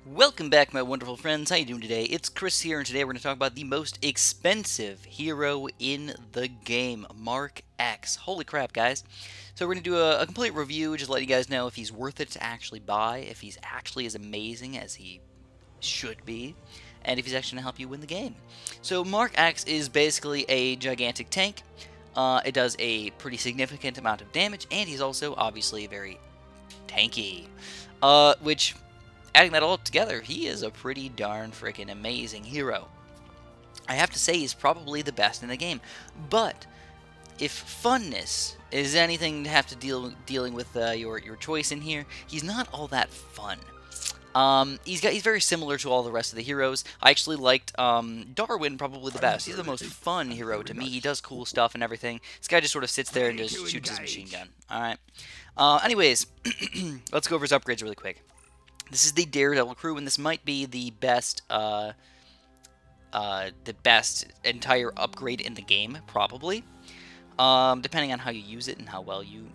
Welcome back, my wonderful friends. How you doing today? It's Chris here, and today we're going to talk about the most expensive hero in the game, Mark X. Holy crap, guys. So we're going to do a complete review, just let you guys know if he's worth it to actually buy, if he's actually as amazing as he should be, and if he's actually going to help you win the game. So Mark X is basically a gigantic tank. It does a pretty significant amount of damage, and he's also obviously very tanky, which... adding that all together, he is a pretty darn freaking amazing hero. I have to say he's probably the best in the game. But if funness is anything to have to dealing with your choice in here, he's not all that fun. He's very similar to all the rest of the heroes. I actually liked Darwin probably the best. He's the most fun hero to me. He does cool stuff and everything. This guy just sort of sits there and just shoots his machine gun. Alright. Anyways, let's go over his upgrades really quick. This is the Daredevil crew, and this might be the best entire upgrade in the game, probably. Depending on how you use it and how well you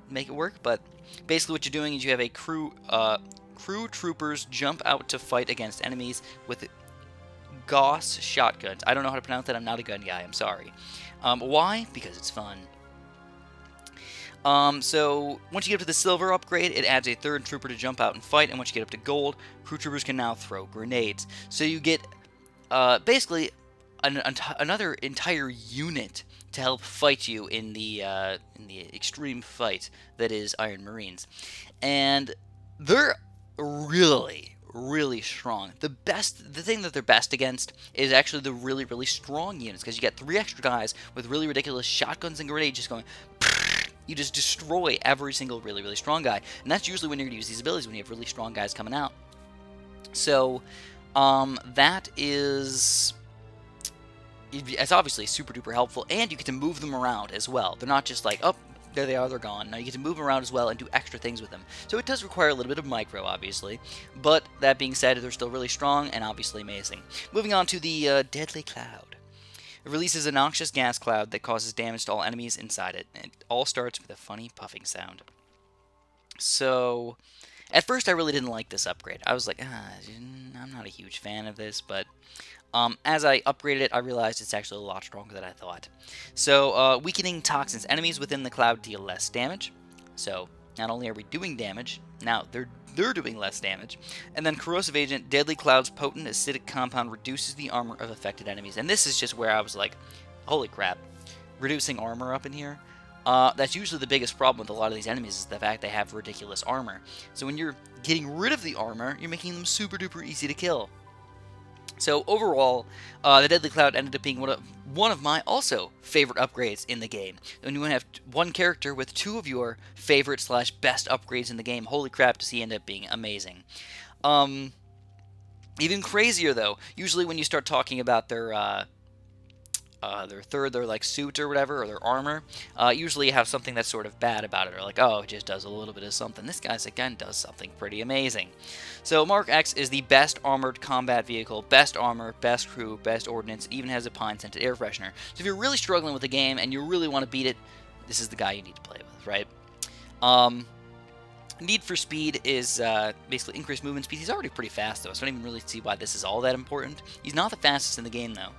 make it work. But basically, what you're doing is you have a crew troopers jump out to fight against enemies with Gauss shotguns. I don't know how to pronounce that. I'm not a gun guy. I'm sorry. Why? Because it's fun. So, once you get up to the silver upgrade, it adds a third trooper to jump out and fight, and once you get up to gold, crew troopers can now throw grenades. So you get, basically, another entire unit to help fight you in the extreme fight that is Iron Marines. And they're really strong. The thing that they're best against is actually the really strong units, because you get 3 extra guys with really ridiculous shotguns and grenades just going... You just destroy every single really strong guy. And that's usually when you're going to use these abilities, when you have really strong guys coming out. So, that is... It's obviously super duper helpful, and you get to move them around as well. They're not just like, oh, there they are, they're gone. No, you get to move them around as well and do extra things with them. So it does require a little bit of micro, obviously. But, that being said, they're still really strong and obviously amazing. Moving on to the Deadly Cloud. It releases a noxious gas cloud that causes damage to all enemies inside it. And it all starts with a funny puffing sound. So, at first I really didn't like this upgrade. I was like, I'm not a huge fan of this, but as I upgraded it, I realized it's actually a lot stronger than I thought. So, weakening toxins. Enemies within the cloud deal less damage. So, not only are we doing damage, now they're doing less damage. And then Corrosive Agent, Deadly Cloud's potent acidic compound reduces the armor of affected enemies. And this is just where I was like, holy crap, reducing armor up in here? That's usually the biggest problem with a lot of these enemies, is the fact they have ridiculous armor. So when you're getting rid of the armor, you're making them super duper easy to kill. So overall, the Deadly Cloud ended up being one of my also favorite upgrades in the game. When you have one character with 2 of your favorite / best upgrades in the game, holy crap, does he end up being amazing. Even crazier though, usually when you start talking about their like suit or whatever, or their armor, usually you have something that's sort of bad about it, or like, oh, it just does a little bit of something. This guy's again does something pretty amazing. So Mark X is the best armored combat vehicle, best armor, best crew, best ordnance, even has a pine-scented air freshener. So if you're really struggling with the game and you really want to beat it, this is the guy you need to play with, right? Need for speed is basically increased movement speed. He's already pretty fast though, so I don't even really see why this is all that important. He's not the fastest in the game though.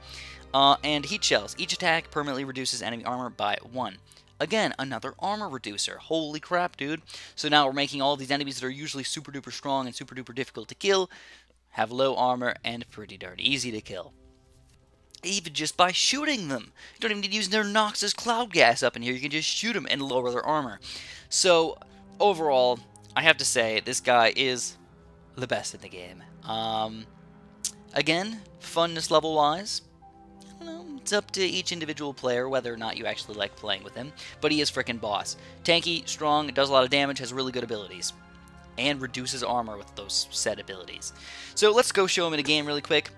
And heat shells. Each attack permanently reduces enemy armor by 1. Again, another armor reducer. Holy crap, dude. So now we're making all these enemies that are usually super duper strong and super duper difficult to kill have low armor and pretty darn easy to kill. Even just by shooting them. You don't even need to use their Noxus cloud gas up in here. You can just shoot them and lower their armor. So, overall, I have to say, this guy is the best in the game. Again, funness level-wise, it's up to each individual player whether or not you actually like playing with him, but he is frickin' boss. Tanky, strong, does a lot of damage, has really good abilities, and reduces armor with those said abilities. So let's go show him in a game really quick,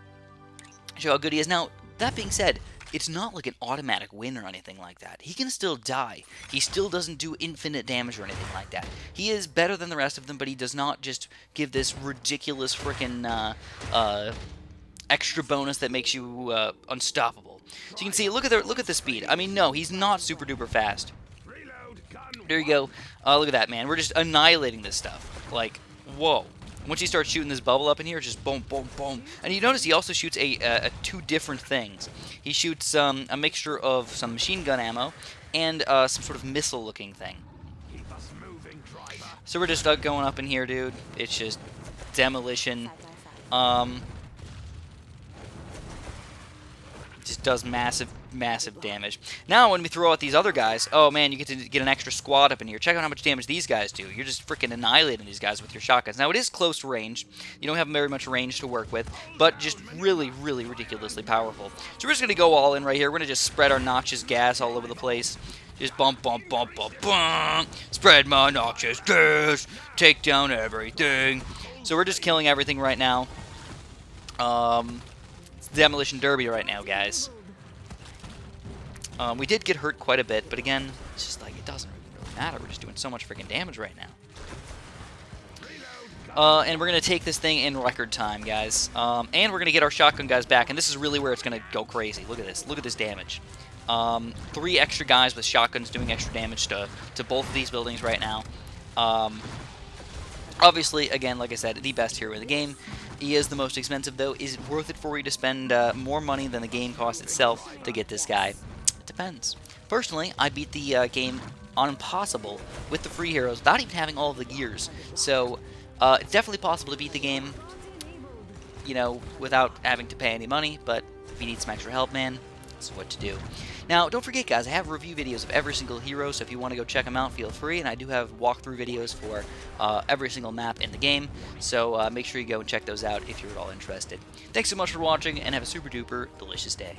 show how good he is. Now, that being said, it's not like an automatic win or anything like that. He can still die. He still doesn't do infinite damage or anything like that. He is better than the rest of them, but he does not just give this ridiculous frickin' extra bonus that makes you unstoppable. So you can see, look at the speed. I mean, no, he's not super duper fast. There you go. Look at that, man. We're just annihilating this stuff. Like, whoa. Once he starts shooting this bubble up in here, just boom, boom, boom. And you notice he also shoots two different things. He shoots a mixture of some machine gun ammo and some sort of missile-looking thing. So we're just going up in here, dude. It's just demolition. Just does massive, massive damage. Now, when we throw out these other guys, oh man, you get to get an extra squad up in here. Check out how much damage these guys do. You're just freaking annihilating these guys with your shotguns. Now, it is close range. You don't have very much range to work with, but just really, really ridiculously powerful. So we're just going to go all in right here. We're going to just spread our noxious gas all over the place. Just bump, bump, bump, bump, bump. Spread my noxious gas. Take down everything. So we're just killing everything right now. Demolition derby right now, guys. We did get hurt quite a bit, but again, it's just like, it doesn't really matter. We're just doing so much freaking damage right now. And we're going to take this thing in record time, guys. And we're going to get our shotgun guys back, and this is really where it's going to go crazy. Look at this. Look at this damage. 3 extra guys with shotguns doing extra damage to both of these buildings right now. Obviously, again, like I said, the best hero in the game. He is the most expensive, though. Is it worth it for you to spend more money than the game cost itself to get this guy? It depends. Personally, I beat the game on Impossible with the free heroes without even having all of the gears. So, it's definitely possible to beat the game, you know, without having to pay any money. But if you need some extra help, man, that's what to do. Now, don't forget, guys, I have review videos of every single hero, so if you want to go check them out, feel free. And I do have walkthrough videos for every single map in the game, so make sure you go and check those out if you're at all interested. Thanks so much for watching, and have a super duper delicious day.